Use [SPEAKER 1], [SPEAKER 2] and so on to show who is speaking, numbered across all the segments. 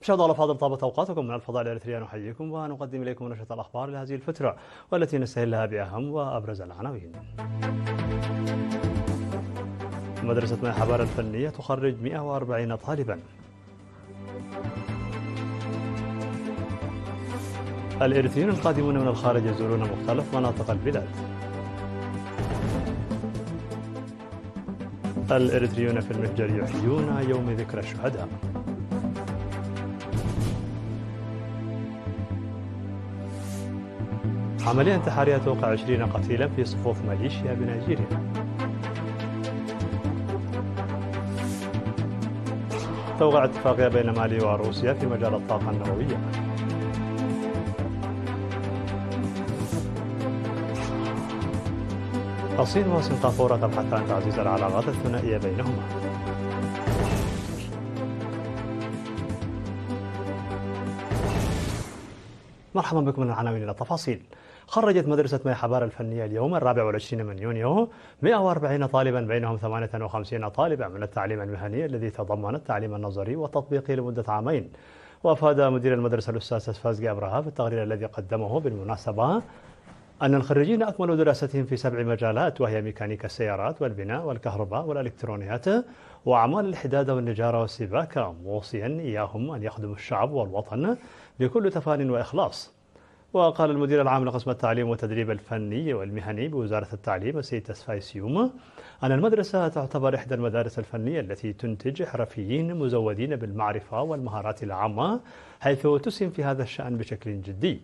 [SPEAKER 1] مشاهدينا الأفاضل، طابت أوقاتكم. من الفضاء الإريترياني نحييكم ونقدم إليكم نشرة الأخبار لهذه الفترة، والتي نستهلها بأهم وأبرز العناوين. مدرسة ماي حبار الفنية تخرج 140 طالبا. الإريتريون القادمون من الخارج يزورون مختلف مناطق البلاد. الإريتريون في المتجر يحيون يوم ذكرى الشهداء. عملية انتحارية توقع 20 قتيلا في صفوف ميليشيا بنيجيريا. توقع اتفاقية بين مالي وروسيا في مجال الطاقة النووية. الصين وسنغافورة تبحثان تعزيز العلاقات الثنائية بينهما. مرحبا بكم من العناوين إلى التفاصيل. خرجت مدرسة ماي حبار الفنية اليوم 24 من يونيو 140 طالبا، بينهم 58 طالبا من التعليم المهني الذي تضمن التعليم النظري والتطبيقي لمدة عامين. وأفاد مدير المدرسة الأستاذ فازقي أبرهة في التقرير الذي قدمه بالمناسبة أن الخريجين أكملوا دراستهم في 7 مجالات، وهي ميكانيكا السيارات والبناء والكهرباء والإلكترونيات وأعمال الحدادة والنجارة والسباكة، موصيا إياهم أن يخدموا الشعب والوطن بكل تفان وإخلاص. وقال المدير العام لقسم التعليم والتدريب الفني والمهني بوزارة التعليم السيد تسفاي سيوم أن المدرسة تعتبر إحدى المدارس الفنية التي تنتج حرفيين مزودين بالمعرفة والمهارات العامة، حيث تسهم في هذا الشأن بشكل جدي.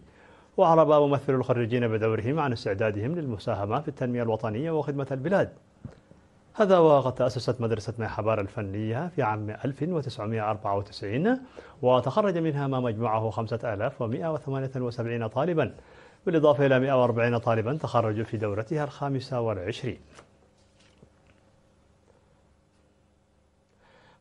[SPEAKER 1] وأعرب ممثل الخريجين بدورهم عن استعدادهم للمساهمة في التنمية الوطنية وخدمة البلاد. هذا وقد تأسست مدرسة ماي حبار الفنية في عام 1994، وتخرج منها ما مجموعه 5178 طالبا، بالإضافة إلى 140 طالبا تخرجوا في دورتها 25.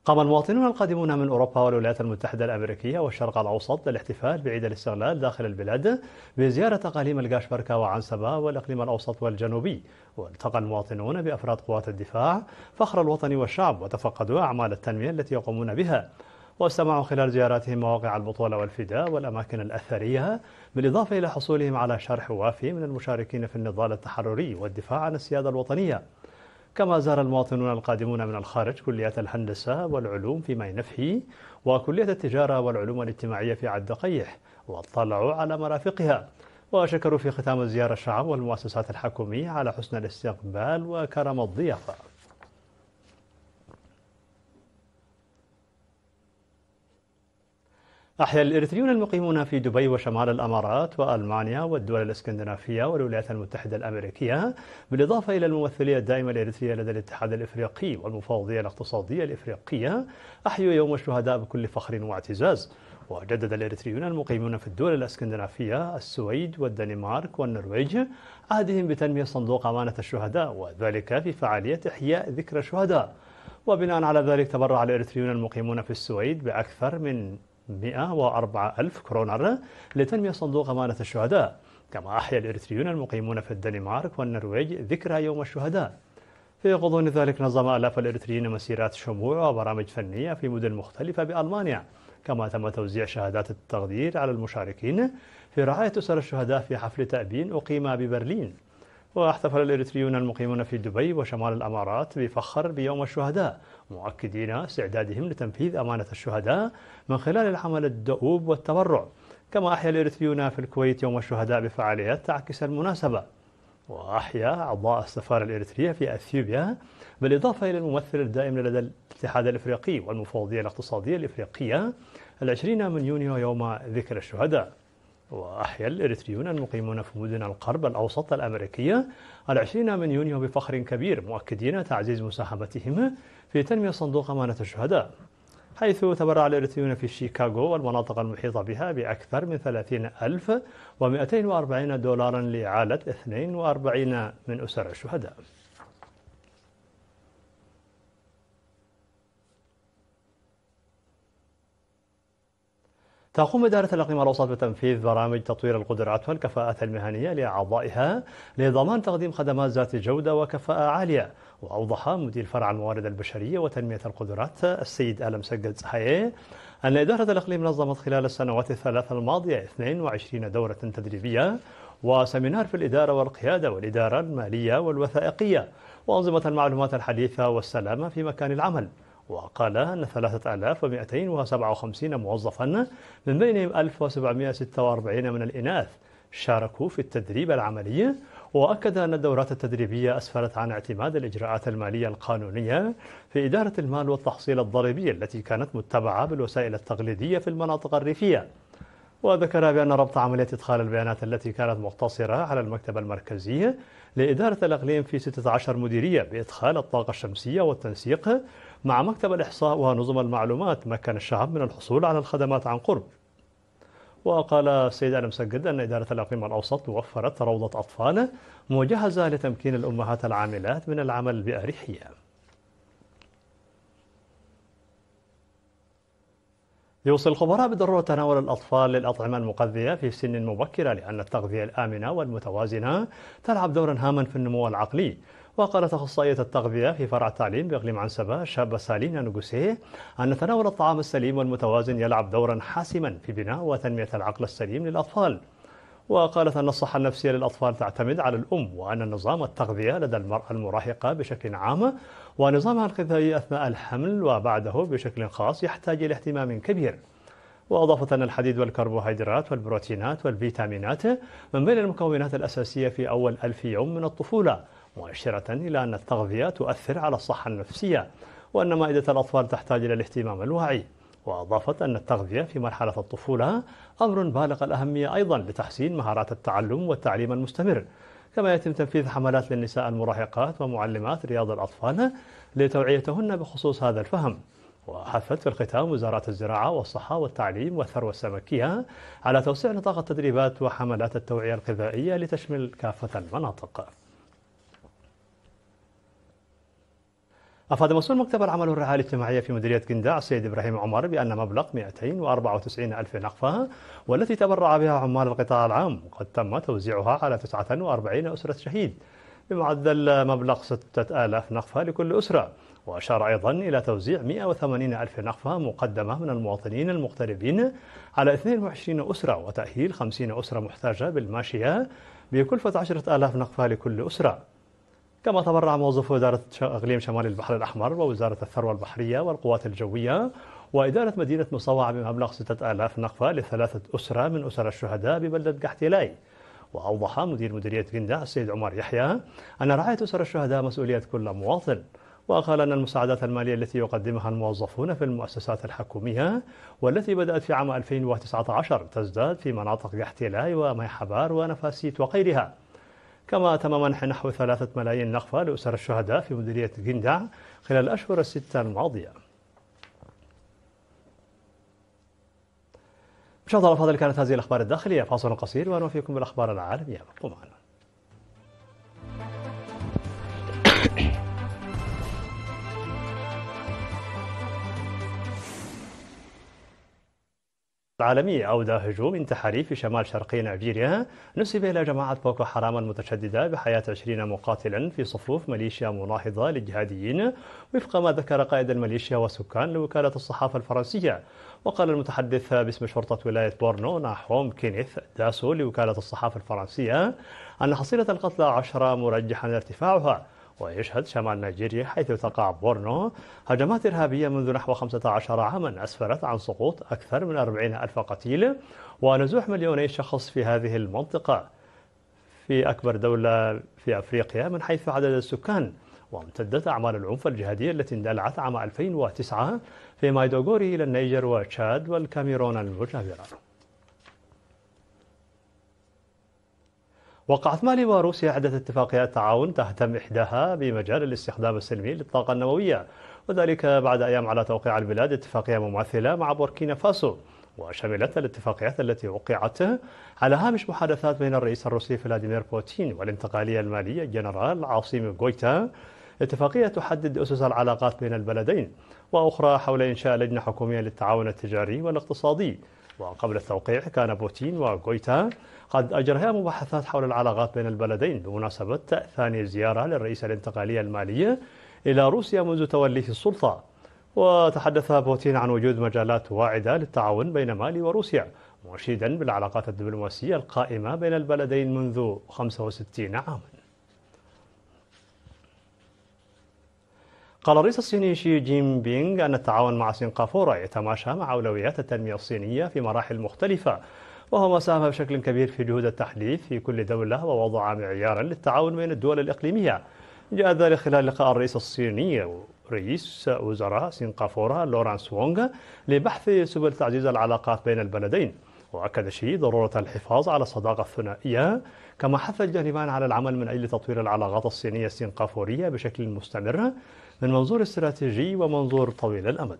[SPEAKER 1] قام المواطنون القادمون من أوروبا والولايات المتحدة الأمريكية والشرق الأوسط للاحتفال بعيد الاستقلال داخل البلاد بزيارة أقاليم القاشبركة وعنسبة والإقليم الأوسط والجنوبي. والتقى المواطنون بأفراد قوات الدفاع فخر الوطن والشعب، وتفقدوا أعمال التنمية التي يقومون بها، واستمعوا خلال زياراتهم مواقع البطولة والفداء والأماكن الأثرية، بالإضافة إلى حصولهم على شرح وافي من المشاركين في النضال التحرري والدفاع عن السيادة الوطنية. كما زار المواطنون القادمون من الخارج كليات الهندسة والعلوم في ماي نفحي وكلية التجارة والعلوم الاجتماعية في عد قيح، واطلعوا على مرافقها، وشكروا في ختام الزيارة الشعب والمؤسسات الحكومية على حسن الاستقبال وكرم الضيافة. أحيا الإريتريون المقيمون في دبي وشمال الأمارات وألمانيا والدول الإسكندنافية والولايات المتحدة الأمريكية، بالإضافة إلى الممثلية الدائمة الإريترية لدى الاتحاد الإفريقي والمفوضية الاقتصادية الإفريقية، أحيوا يوم الشهداء بكل فخر واعتزاز. وجدد الإريتريون المقيمون في الدول الإسكندنافية السويد والدنمارك والنرويج عهدهم بتنمية صندوق أمانة الشهداء، وذلك في فعالية إحياء ذكرى الشهداء. وبناء على ذلك تبرع الإريتريون المقيمون في السويد بأكثر من 104 ألف كرونر لتنمية صندوق أمانة الشهداء. كما أحيا الإريتريون المقيمون في الدنمارك والنرويج ذكرى يوم الشهداء. في غضون ذلك نظم آلاف الإريتريين مسيرات شموع وبرامج فنية في مدن مختلفة بألمانيا. كما تم توزيع شهادات التقدير على المشاركين في رعاية أسر الشهداء في حفل تأبين أقيم ببرلين. واحتفل الإريتريون المقيمون في دبي وشمال الأمارات بفخر بيوم الشهداء، مؤكدين استعدادهم لتنفيذ أمانة الشهداء من خلال العمل الدؤوب والتبرع. كما أحيا الإريتريون في الكويت يوم الشهداء بفعاليات تعكس المناسبة. وأحيا أعضاء السفارة الإريترية في أثيوبيا، بالإضافة إلى الممثل الدائم لدى الاتحاد الإفريقي والمفوضية الاقتصادية الإفريقية 20 من يونيو يوم ذكرى الشهداء. وأحيا الإريتريون المقيمون في مدن الغرب الأوسط الأمريكية 20 من يونيو بفخر كبير، مؤكدين تعزيز مساهمتهم في تنمية صندوق أمانة الشهداء، حيث تبرع الإريتريون في شيكاغو والمناطق المحيطة بها بأكثر من 30,240 دولارا لإعالة 42 من أسر الشهداء. تقوم إدارة الإقليم الأوسط بتنفيذ برامج تطوير القدرات والكفاءات المهنية لأعضائها لضمان تقديم خدمات ذات جودة وكفاءة عالية. وأوضح مدير فرع الموارد البشرية وتنمية القدرات السيد آل مسجد صحيح أن إدارة الإقليم نظمت خلال السنوات الثلاث الماضية 22 دورة تدريبية وسمينار في الإدارة والقيادة والإدارة المالية والوثائقية وأنظمة المعلومات الحديثة والسلامة في مكان العمل. وقال أن 3257 موظفا من بينهم 1746 من الإناث شاركوا في التدريب العملي. وأكد أن الدورات التدريبية أسفرت عن اعتماد الإجراءات المالية القانونية في إدارة المال والتحصيل الضريبي التي كانت متبعة بالوسائل التقليدية في المناطق الريفية. وذكر بأن ربط عملية إدخال البيانات التي كانت مقتصرة على المكتب المركزي لإدارة الإقليم في 16 مديرية بإدخال الطاقة الشمسية والتنسيق مع مكتب الإحصاء ونظم المعلومات مكن الشعب من الحصول على الخدمات عن قرب. وقال السيد آل مسجد أن إدارة الإقليم الأوسط وفرت روضة أطفال مجهزة لتمكين الأمهات العاملات من العمل بأريحية. يوصي الخبراء بضرورة تناول الأطفال للأطعمة المغذية في سن مبكرة لأن التغذية الآمنة والمتوازنة تلعب دورا هاما في النمو العقلي. وقالت أخصائية التغذية في فرع التعليم بإقليم عنسبة الشابة سالينا نجوسيه أن تناول الطعام السليم والمتوازن يلعب دورا حاسما في بناء وتنمية العقل السليم للأطفال. وقالت أن الصحة النفسية للأطفال تعتمد على الأم وأن نظام التغذية لدى المرأة المراهقة بشكل عام ونظامها الغذائي أثناء الحمل وبعده بشكل خاص يحتاج إلى اهتمام كبير. وأضافت أن الحديد والكربوهيدرات والبروتينات والفيتامينات من بين المكونات الأساسية في أول 1000 يوم من الطفولة، مؤشرة إلى أن التغذية تؤثر على الصحة النفسية وأن مائدة الأطفال تحتاج إلى الاهتمام الواعي. وأضافت أن التغذية في مرحلة الطفولة أمر بالغ الأهمية أيضا لتحسين مهارات التعلم والتعليم المستمر. كما يتم تنفيذ حملات للنساء المراهقات ومعلمات رياض الأطفال لتوعيتهن بخصوص هذا الفهم. وحثت في الختام وزارات الزراعة والصحة والتعليم والثروة السمكية على توسيع نطاق التدريبات وحملات التوعية الغذائية لتشمل كافة المناطق. أفاد مسؤول مكتب العمل والرعاية الاجتماعية في مديرية قنداع السيد إبراهيم عمر بأن مبلغ 294 ألف نقفة والتي تبرع بها عمال القطاع العام قد تم توزيعها على 49 أسرة شهيد بمعدل مبلغ 6000 نقفة لكل أسرة. وأشار أيضا إلى توزيع 180 ألف نقفة مقدمة من المواطنين المغتربين على 22 أسرة وتأهيل 50 أسرة محتاجة بالماشية بكلفة 10,000 نقفة لكل أسرة. كما تبرع موظفو إدارة إقليم شمال البحر الأحمر ووزارة الثروة البحرية والقوات الجوية وإدارة مدينة مصوع بمبلغ 6000 نقفة لثلاثة أسرة من أسر الشهداء ببلدة قحتيلاي. وأوضح مدير مديرية قنداع السيد عمر يحيى أن رعاية أسر الشهداء مسؤولية كل مواطن. وقال أن المساعدات المالية التي يقدمها الموظفون في المؤسسات الحكومية والتي بدأت في عام 2019 تزداد في مناطق قحتيلاي وميحبار ونفاسيت وغيرها. كما تم منح نحو 3 ملايين نقفة لأسر الشهداء في مديرية قنداع خلال الأشهر الستة الماضية. مشاهدينا الأفاضل، كانت هذه الأخبار الداخلية. فاصل قصير ونوفيكم بالأخبار العالمية. ابقوا معنا. العالمي أودى هجوم انتحاري في شمال شرقي نيجيريا نسب إلى جماعة بوكو حرام المتشددة بحياة 20 مقاتلا في صفوف ميليشيا مناهضة للجهاديين وفق ما ذكر قائد الميليشيا والسكان لوكالة الصحافة الفرنسية. وقال المتحدث باسم شرطة ولاية بورنو ناحوم كينيث داسو لوكالة الصحافة الفرنسية أن حصيلة القتلى 10 مرجحا ارتفاعها. ويشهد شمال نيجيريا حيث تقع بورنو هجمات إرهابية منذ نحو 15 عاما أسفرت عن سقوط أكثر من 40 ألف قتيل ونزوح مليوني شخص في هذه المنطقة في أكبر دولة في أفريقيا من حيث عدد السكان. وامتدت أعمال العنف الجهادية التي اندلعت عام 2009 في مايدوغوري إلى النيجر وتشاد والكاميرون المجاورة. وقعت مالي وروسيا عدة اتفاقيات تعاون تهتم إحداها بمجال الاستخدام السلمي للطاقة النووية، وذلك بعد أيام على توقيع البلاد اتفاقية مماثلة مع بوركينا فاسو. وشملت الاتفاقيات التي وقعت على هامش محادثات بين الرئيس الروسي فلاديمير بوتين والانتقالية المالية الجنرال عاصم غويتا اتفاقية تحدد أسس العلاقات بين البلدين، وأخرى حول إنشاء لجنة حكومية للتعاون التجاري والاقتصادي. وقبل التوقيع كان بوتين وغويتا قد أجريا مباحثات حول العلاقات بين البلدين بمناسبة ثاني زيارة للرئيس الانتقالي المالي إلى روسيا منذ توليه السلطة. وتحدث بوتين عن وجود مجالات واعدة للتعاون بين مالي وروسيا، مشيدا بالعلاقات الدبلوماسية القائمة بين البلدين منذ 65 عاما. قال الرئيس الصيني شي جين بينغ أن التعاون مع سنغافورة يتماشى مع أولويات التنمية الصينية في مراحل مختلفة، وهو ما ساهم بشكل كبير في جهود التحديث في كل دولة ووضع معيارا للتعاون بين الدول الإقليمية. جاء ذلك خلال لقاء الرئيس الصيني رئيس وزراء سنغافورة لورانس وونغ لبحث سبل تعزيز العلاقات بين البلدين. وأكد شي ضرورة الحفاظ على الصداقة الثنائية، كما حث الجانبان على العمل من أجل تطوير العلاقات الصينية السنغافورية بشكل مستمر من منظور استراتيجي ومنظور طويل الأمد.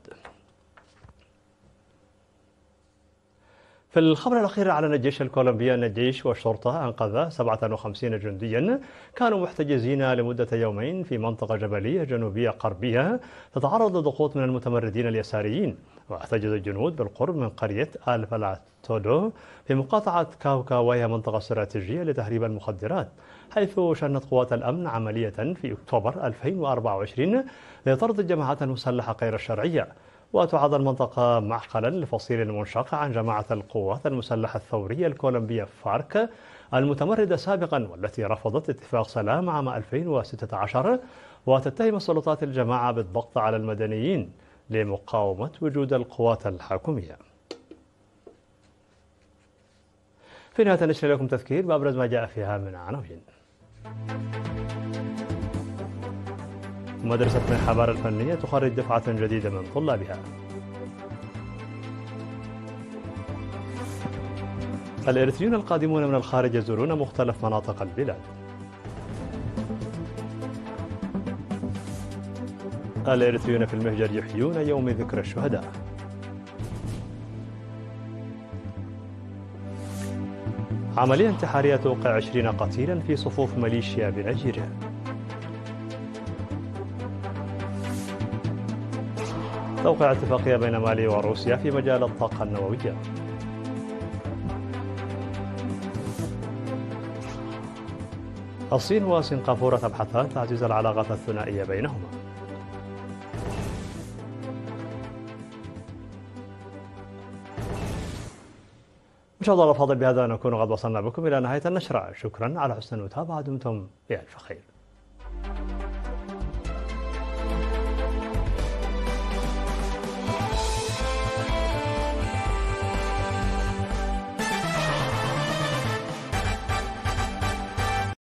[SPEAKER 1] في الخبر الأخير، أعلن الجيش الكولومبي أن الجيش والشرطة أنقذ 57 جنديا كانوا محتجزين لمدة يومين في منطقة جبلية جنوبية غربية تتعرض لضغوط من المتمردين اليساريين. واحتجز الجنود بالقرب من قرية الفلاتودو في مقاطعة كاوكا، وهي منطقة استراتيجية لتهريب المخدرات، حيث شنت قوات الأمن عملية في أكتوبر 2024 لطرد الجماعات المسلحة غير الشرعية. وتعد المنطقة معقلا لفصيل منشق عن جماعة القوات المسلحة الثورية الكولومبية فارك المتمردة سابقا، والتي رفضت اتفاق سلام عام 2016 وتتهم السلطات الجماعة بالضغط على المدنيين لمقاومة وجود القوات الحكومية. في نهاية نشر لكم تذكير بأبرز ما جاء فيها من عناوين. مدرسة محابار الفنية تخرج دفعة جديدة من طلابها. الإريتريون القادمون من الخارج يزورون مختلف مناطق البلاد. الإريتريون في المهجر يحيون يوم ذكرى الشهداء. عملية انتحارية توقع 20 قتيلا في صفوف ميليشيا بنيجيريا. توقع اتفاقية بين مالي وروسيا في مجال الطاقة النووية. الصين وسنغافورة تبحثان تعزيز العلاقات الثنائية بينهما. مشاهدينا الأفاضل، بهذا نكون قد وصلنا بكم إلى نهاية النشرة. شكرا على حسن المتابعة، دمتم بألف خير.